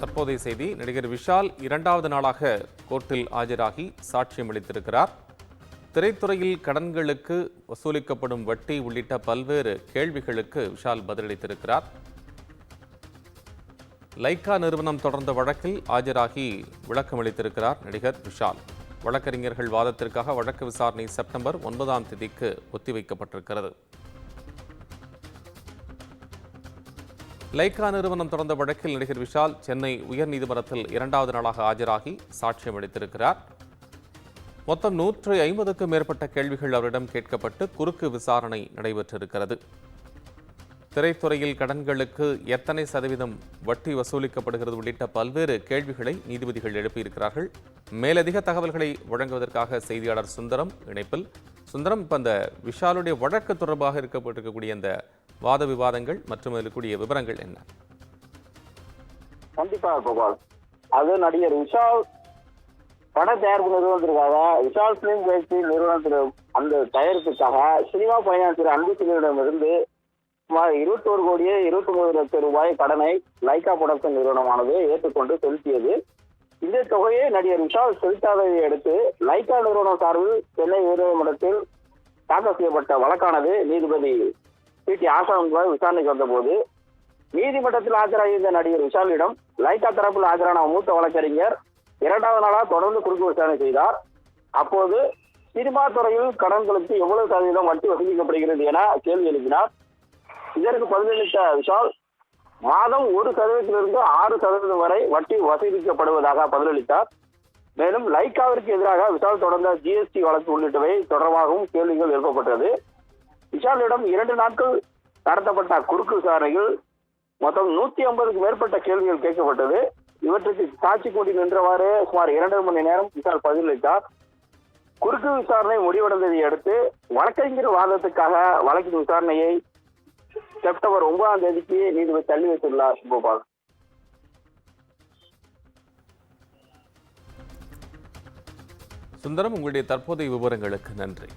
தற்போதைய செய்தி. நடிகர் விஷால் இரண்டாவது நாளாக கோர்ட்டில் ஆஜராகி சாட்சியம் அளித்திருக்கிறார். திரைத்துறையில் கடன்களுக்கு வசூலிக்கப்படும் வட்டி உள்ளிட்ட பல்வேறு கேள்விகளுக்கு விஷால் பதிலளித்திருக்கிறார். லைக்கா நிறுவனம் தொடர்ந்த வழக்கில் ஆஜராகி விளக்கம் அளித்திருக்கிறார் நடிகர் விஷால். வழக்கறிஞர்கள் வாதத்திற்காக வழக்கு விசாரணை செப்டம்பர் 9ஆம் தேதிக்கு ஒத்திவைக்கப்பட்டிருக்கிறது. லைக்கா நிறுவனம் தொடர்ந்த வழக்கில் நடிகர் விஷால் சென்னை உயர்நீதிமன்றத்தில் இரண்டாவது நாளாக ஆஜராகி சாட்சியம் அளித்திருக்கிறார். மொத்தம் 150க்கும் மேற்பட்ட கேள்விகள் அவரிடம் கேட்கப்பட்டு குறுக்கு விசாரணை நடைபெற்றிருக்கிறது. திரைத்துறையில் கடன்களுக்கு எத்தனை சதவீதம் வட்டி வசூலிக்கப்படுகிறது உள்ளிட்ட பல்வேறு கேள்விகளை நீதிபதிகள் எழுப்பியிருக்கிறார்கள். மேலதிக தகவல்களை வழங்குவதற்காக செய்தியாளர் சுந்தரம் இணைப்பில். சுந்தரம், இப்ப அந்த விஷாலுடைய வழக்கு தொடர்பாக இருக்கக்கூடிய இந்த வாத விவாதங்கள் மற்றும் இருக்கக்கூடிய விவரங்கள் என்ன? கண்டிப்பாக கோபால், அது நடிகர் விஷால் பட தயாரிப்பு நிறுவனத்திற்காக விஷால் பிலிம் பேசி நிறுவனத்தில் அந்த தயாரிப்புக்காக சினிமா பைனான்சியர் அன்புசிலிடமிருந்து சுமார் 21 கோடியே 29 லட்சம் ரூபாய் கடனை லைக்கா புரொடக்ஷன் நிறுவனமானது ஏற்றுக்கொண்டு செலுத்தியது. இந்த தொகையை நடிகர் விஷால் செலுத்தாததை அடுத்து லைக்கா நிறுவனம் சார்பில் சென்னை உயர்நீதிமன்றத்தில் தாக்கல் செய்யப்பட்ட வழக்கானது நீதிபதி டி ஆசாமுக விசாரணைக்கு வந்தபோது நீதிமன்றத்தில் ஆஜராகியிருந்த நடிகர் விஷாலிடம் லைக்கா தரப்பில் ஆஜரான மூத்த வழக்கறிஞர் இரண்டாவது நாளாக தொடர்ந்து குறுக்கு விசாரணை செய்தார். அப்போது சினிமா துறையில் கடன்களுக்கு எவ்வளவு சதவீதம் வட்டி வசூலிக்கப்படுகிறது என கேள்வி எழுப்பினார். இதற்கு பதிலளித்த விஷால் மாதம் 1% 6% வரை வட்டி வசூலிக்கப்படுவதாக பதிலளித்தார். மேலும் லைக்காவிற்கு எதிராக விஷால் தொடர்ந்த ஜிஎஸ்டி வழக்கு உள்ளிட்டவை தொடர்பாகவும் கேள்விகள் எழுப்பப்பட்டது. விஷாலிடம் 2 நாட்கள் நடத்தப்பட்ட குறுக்கு விசாரணையில் மொத்தம் 150க்கும் மேற்பட்ட கேள்விகள் கேட்கப்பட்டது. இவற்றுக்கு சாட்சி கூட்டி நின்றவாறு சுமார் 2 மணி நேரம் விஷால் பதிலளித்தார். குறுக்கு விசாரணை முடிவடைந்ததை அடுத்து வழக்கறிஞர் வாதத்துக்காக வழக்கின் விசாரணையை செப்டம்பர் 9ஆம் தேதிக்கு நீதிபதி தள்ளி வைத்துள்ளார். கோபால், சுந்தரம், உங்களுடைய தற்போதைய விவரங்களுக்கு நன்றி.